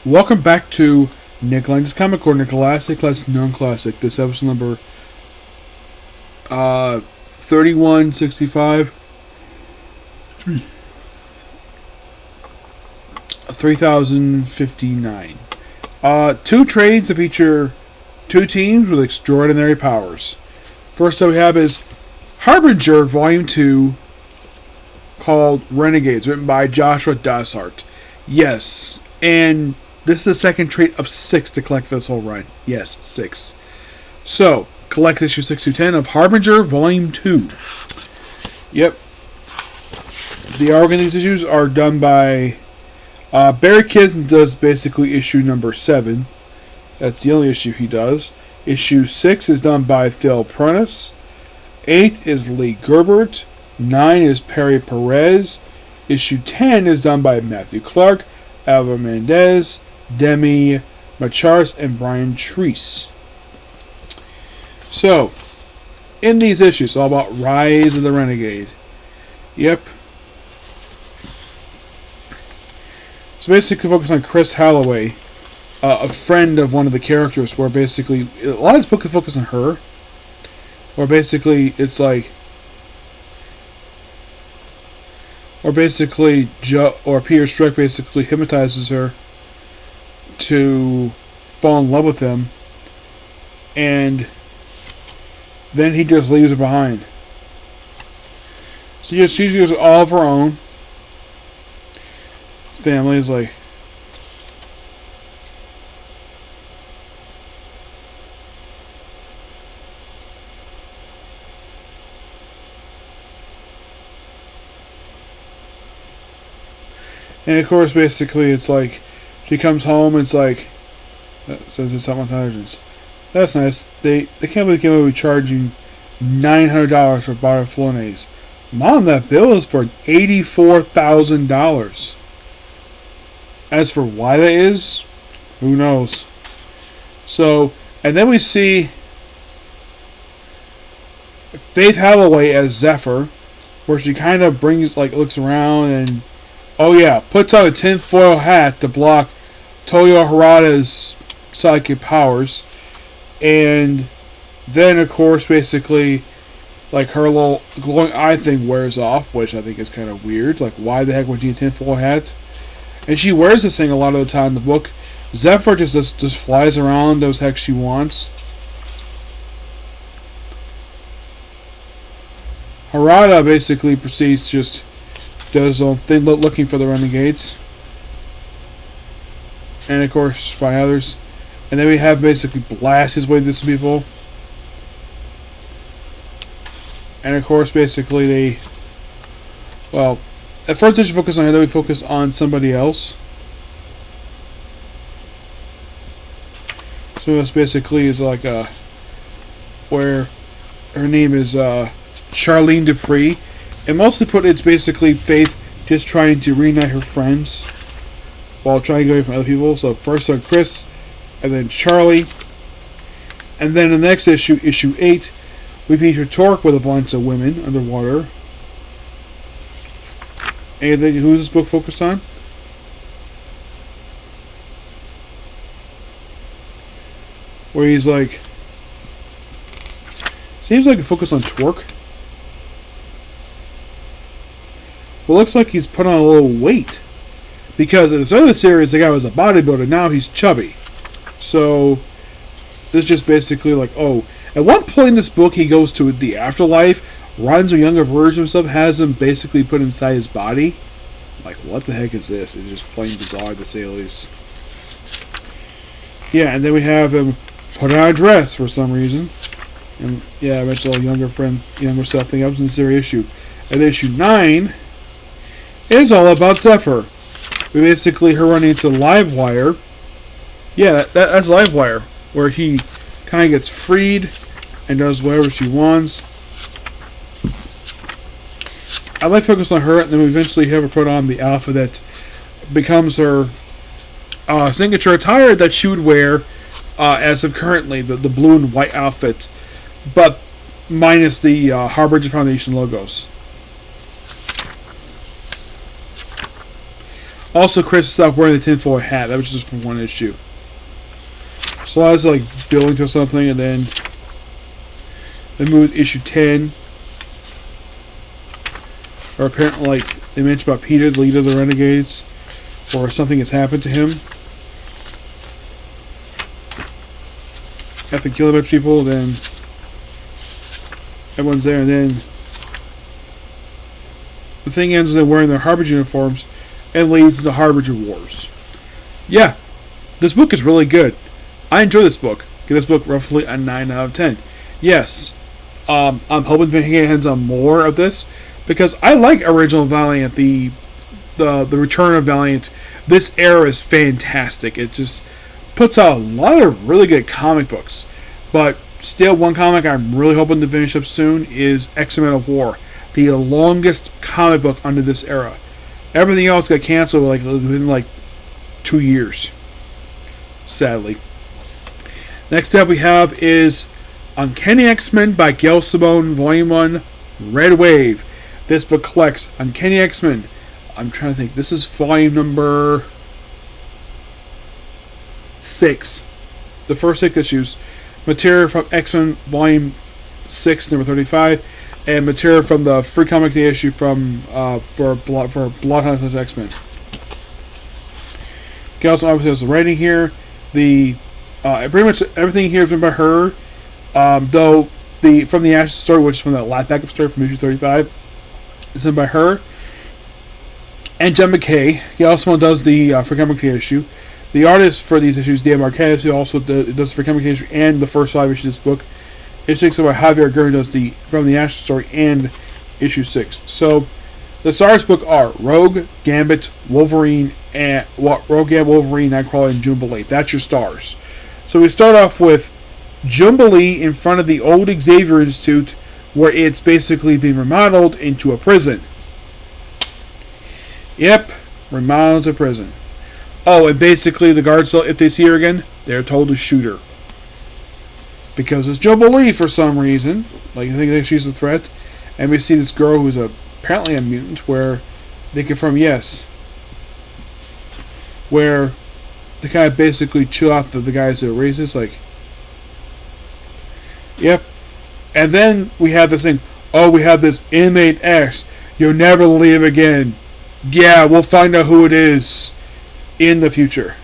Welcome back to Nick Lenz's Comic Corner, classic, less known classic. This episode number 3165. 3059. Two trades that feature two teams with extraordinary powers. First up we have is Harbinger Volume 2, called Renegades, written by Joshua Dashart. Yes, and this is the second trade of 6 to collect this whole run. Yes, 6. So, collect issue 6 to 10 of Harbinger Volume 2. Yep. The artwork in these issues are done by Barry Kidson. Does basically issue number 7. That's the only issue he does. Issue 6 is done by Phil Prentice. 8 is Lee Gerbert. 9 is Perry Perez. Issue 10 is done by Matthew Clark, Alvaro Mendez, Demi Macharis, and Brian Treese. So, in these issues, it's all about Rise of the Renegade. Yep. So basically focus on Chris Holloway, a friend of one of the characters, where basically, a lot of this book can focus on her, where basically it's like, or basically Peter Strick basically hypnotizes her to fall in love with him, and then he just leaves her behind. So she goes all of her own. Family is like, and of course basically it's like she comes home and it's like, says it's on intelligence. That's nice. They can't believe they came away with charging $900 for bottle Flonase. Mom, that bill is for $84,000. As for why that is, who knows? So, and then we see Faith Holloway as Zephyr, where she kind of looks around and, oh yeah, puts on a tinfoil hat to block Toyo Harada's psychic powers. And then, of course, basically, like, her little glowing eye thing wears off, which I think is kind of weird. Like, why the heck would she need a tinfoil hat? And she wears this thing a lot of the time in the book. Zephyr just flies around, does heck she wants. Harada basically proceeds just does his own thing, looking for the Renegades. And of course, find others. And then we have basically blast his way through some people. And of course, basically they, well, at first they should focus on her, then we focus on somebody else. So this basically is like where her name is Charlene Dupree. And mostly it's basically Faith just trying to reunite her friends while trying to get away from other people. So first on Chris, and then Charlie. And then the next issue, issue 8, we feature Torque with a bunch of women underwater. And then who's this book focused on? Where he's like, seems like a focus on Twerk. Well, looks like he's put on a little weight. Because in this other series, the guy was a bodybuilder. Now he's chubby. So, this is just basically like, oh. At one point in this book, he goes to the afterlife, runs a younger version of himself, has him basically put inside his body. Like, what the heck is this? It's just plain bizarre, to say the least. Yeah, and then we have him put on a dress for some reason. And, yeah, I mentioned a younger self thing. That was in this very issue. And issue 9... is all about Zephyr. We basically her running into Livewire. Yeah, that's Livewire, where he kind of gets freed and does whatever she wants. I like focus on her, and then we eventually have her put on the outfit that becomes her signature attire that she would wear as of currently, the blue and white outfit, but minus the Harbinger Foundation logos. Also, Chris stopped wearing the tinfoil hat. That was just from one issue. So I was like building to something, and then they moved issue 10. Or apparently, like, they mentioned about Peter, the leader of the Renegades, or something has happened to him. After killing a bunch of people, then everyone's there, and then the thing ends with them wearing their Harbinger uniforms and leads to the Harbinger Wars. Yeah, this book is really good. I enjoy this book. Give this book roughly a 9 out of 10. Yes, I'm hoping to get hands on more of this, because I like original Valiant, the return of Valiant. This era is fantastic. It just puts out a lot of really good comic books. But still, one comic I'm really hoping to finish up soon is X-Men of War, the longest comic book under this era. Everything else got canceled within like 2 years, sadly. Next up we have is Uncanny X-Men by Gail Simone, Volume 1, Red Wave. This book collects Uncanny X-Men. I'm trying to think. This is volume number 6. The first 6 issues. Material from X-Men Volume 6, number 35. And material from the Free Comic Day issue from for Bloodhounds X-Men. Gail Simone obviously has the writing here. The pretty much everything here is written by her. Though from the Ashes story, which is from that last backup story from issue 35, it's written by her and Jen McKay. He also does the Free Comic Day issue. The artist for these issues, Dan Marquez, who also does the Free Comic Day issue and the first 5 issues of this book. Issue 6 by Javier Guerra does the from the Ashes story and issue 6. So the stars of this book are Rogue, Gambit, Wolverine, Nightcrawler, and Jubilee. That's your stars. So we start off with Jubilee in front of the old Xavier Institute, where it's basically being remodeled into a prison. Yep, remodeled to prison. Oh, and basically the guards, if they see her again, they're told to shoot her. Because it's Jubilee for some reason. Like, I think she's a threat. And we see this girl who's apparently a mutant, where they confirm, yes, where they kind of basically chill out the guys that are racist, like, yep. And then we have this thing, oh, we have this inmate X, you'll never leave again. Yeah, we'll find out who it is in the future.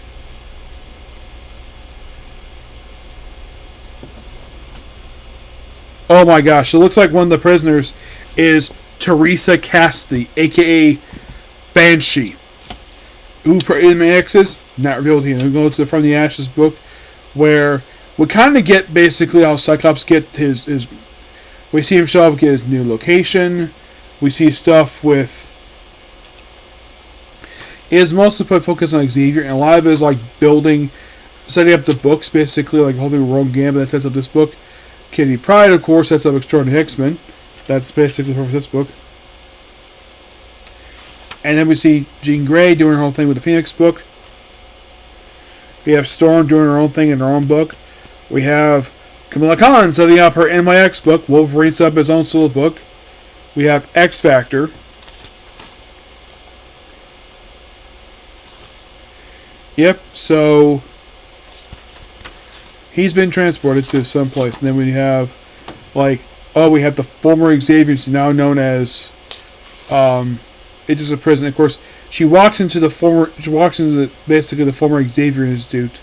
Oh my gosh, it looks like one of the prisoners is Teresa Cassidy, aka Banshee. Who inmate X is? Not revealed here. We go to the From the Ashes book, where we kind of get basically how Cyclops get his. We see him show up, get his new location. We see stuff with. It is mostly put focus on Xavier, and a lot of it is like building, setting up the books, basically like holding Rogue Gambit that sets up this book. Kitty Pryde, of course, sets up Extraordinary X-Men. That's basically for this book. And then we see Jean Grey doing her own thing with the Phoenix book. We have Storm doing her own thing in her own book. We have Kamala Khan setting up her NYX book. Wolverine set up his own solo book. We have X Factor. Yep, so he's been transported to someplace. And then we have, like, oh, we have the former Xavier, now known as, it's just a prison. Of course, she walks into basically the former Xavier Institute,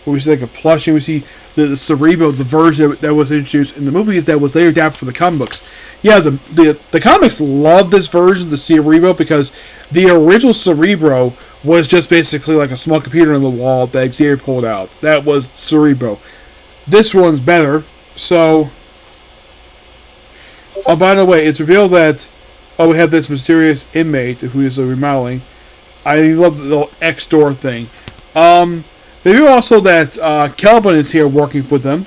where we see like a plushie. We see the Cerebro, the version that was introduced in the movies that was later adapted for the comic books. Yeah, the comics love this version, the Cerebro, because the original Cerebro was just basically like a small computer on the wall that Xavier pulled out. That was Cerebro. This one's better. So, oh, by the way, it's revealed that, oh, we have this mysterious inmate who is remodeling. I love the little X-Door thing. They do also that Kelvin is here working with them.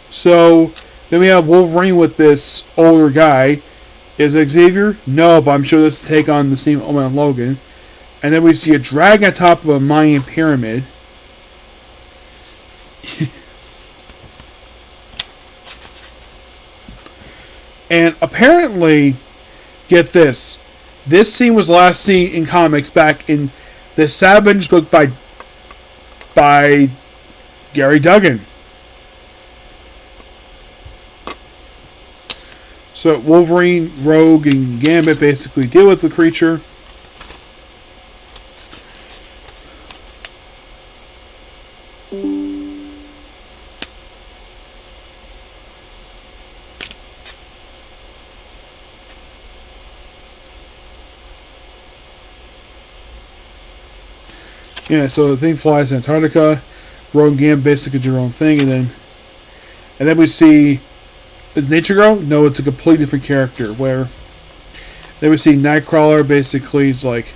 So, then we have Wolverine with this older guy. Is it Xavier? No, but I'm sure this is take on the same Omen and Logan. And then we see a dragon on top of a Mayan pyramid. And apparently, get this, This scene was last seen in comics back in the Savage book by Gary Duggan. So Wolverine, Rogue, and Gambit basically deal with the creature. Yeah, so the thing flies in Antarctica. Rogue and Gambit basically do their own thing, and then we see, is Nature Girl? No, it's a completely different character. Where then we see Nightcrawler basically is like,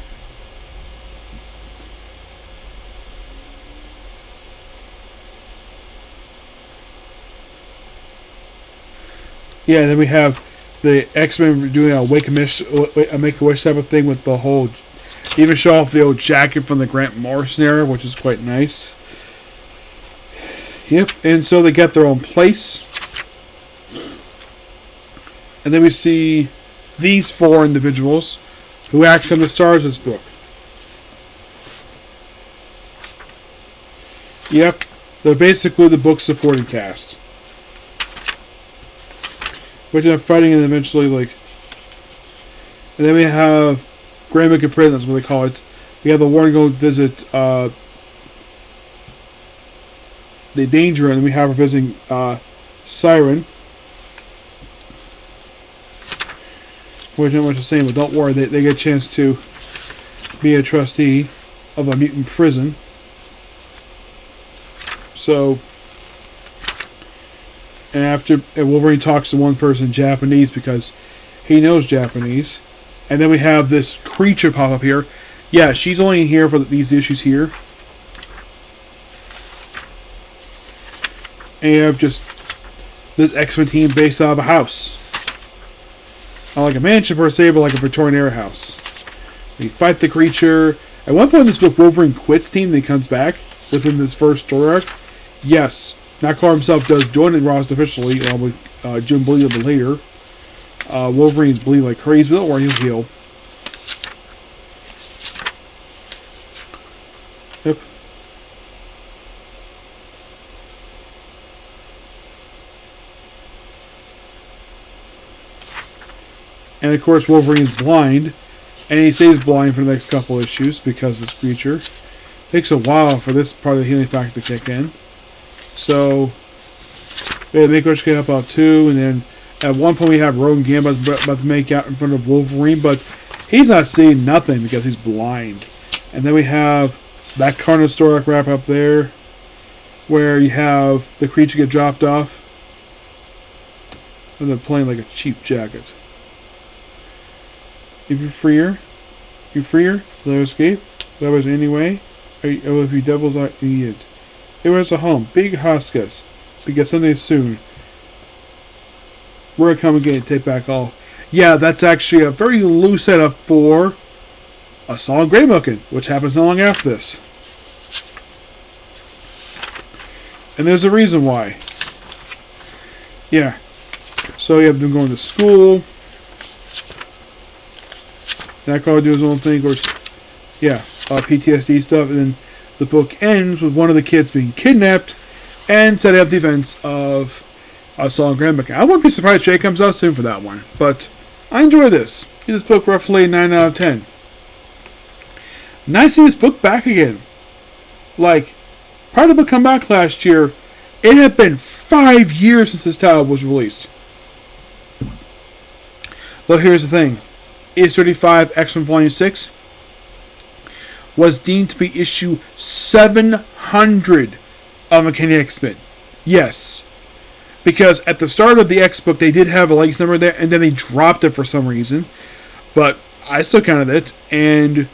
yeah. And then we have the X-Men doing a Make-A-Wish type of thing with the whole, even show off the old jacket from the Grant Morrison era, which is quite nice. Yep, and so they get their own place. And then we see these four individuals who actually come to stars this book. Yep, they're basically the book's supporting cast. Which I'm fighting and eventually, like... And then we have Graham in prison, that's what they call it. We have the Warren go visit the Danger, and we have her visiting Siren. Which isn't much the same, but don't worry, they get a chance to be a trustee of a mutant prison. So, and Wolverine talks to one person in Japanese because he knows Japanese. And then we have this creature pop up here. Yeah, she's only here for these issues here. And you have just this X-Men team based out of a house. Not like a mansion per se, but like a Victorian era house. We fight the creature. At one point in this book, Wolverine quits team, then he comes back within this first story arc. Yes, Nightcrawler himself does join the roster officially, along with Jim Bleed a bit later. Wolverine's bleeding like crazy, but don't worry, he'll heal. Yep. And of course, Wolverine's blind, and he stays blind for the next couple issues because of this creature. Takes a while for this part of the healing factor to kick in. So, yeah, Make-A-Wish can help out too, and then at one point we have Rogue and Gambit about to make out in front of Wolverine, but he's not seeing nothing because he's blind. And then we have that Carnage story wrap up there, where you have the creature get dropped off, and they're playing like a cheap jacket. If you're freer, let her escape. Otherwise, anyway, if you devils are idiots. It was a home, big huskus, because someday soon, we're gonna come again and take back all. Yeah, that's actually a very loose setup for a Solid Greybooking, which happens not long after this. And there's a reason why. Yeah. So you have them going to school. Nightcrawler doing his own thing, of course. Yeah, PTSD stuff, and then the book ends with one of the kids being kidnapped and setting up the events of a Solid Greybooking. I wouldn't be surprised if Jay comes out soon for that one, but I enjoy this. Give this book roughly a 9 out of 10. Nice to see this book back again. Like, part of the book come back last year, it had been 5 years since this title was released. Though here's the thing. Issue 35, X-Men Volume 6, was deemed to be issue 700 of Uncanny X-Men. Yes. Because at the start of the X book, they did have a legacy number there, and then they dropped it for some reason. But I still counted it, and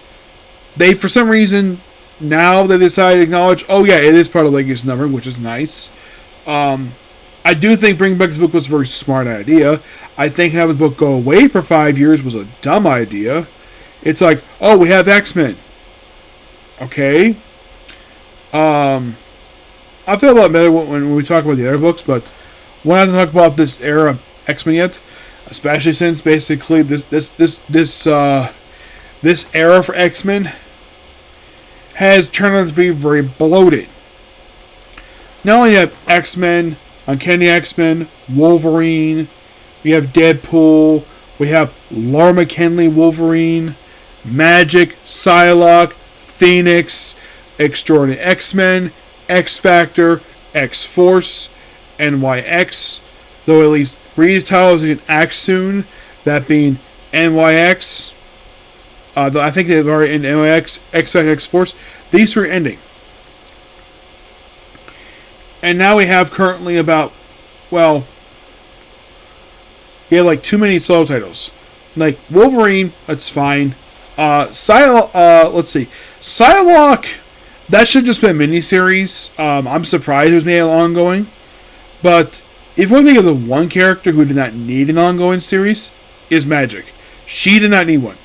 they, for some reason, now they decided to acknowledge, oh yeah, it is part of the legacy number, which is nice. I do think bringing back this book was a very smart idea. I think having the book go away for 5 years was a dumb idea. It's like, oh, we have X-Men. Okay. I feel a lot better when we talk about the other books, but we're not going to talk about this era of X-Men yet, especially since basically this this era for X-Men has turned out to be very bloated. Not only have X-Men, Uncanny X-Men, Wolverine, we have Deadpool, we have Laura McKinley Wolverine, Magic, Psylocke, Phoenix, Extraordinary X-Men, X-Factor, X-Force, NYX, though at least 3 titles can act soon, that being NYX, I think they've already in NYX, X-Factor, X-Force. These 3 are ending. And now we have currently about, well, we have like too many solo titles. Like Wolverine, that's fine. Let's see. Psylocke, that should just be a miniseries. I'm surprised it was made ongoing. But if one thing of the one character who did not need an ongoing series is Magic. She did not need one.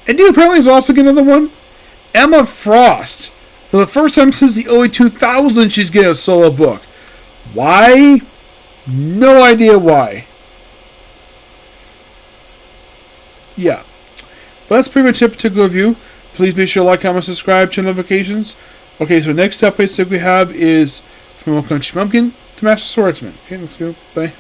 And you apparently is also getting another one. Emma Frost. For the first time since the early 2000s, she's getting a solo book. Why? No idea why. Yeah. But that's pretty much it, particular review. Please be sure to like, comment, subscribe, turn notifications. Okay, so next update that we have is from Old Country Pumpkin to Master Swordsman. Okay, next video. Bye.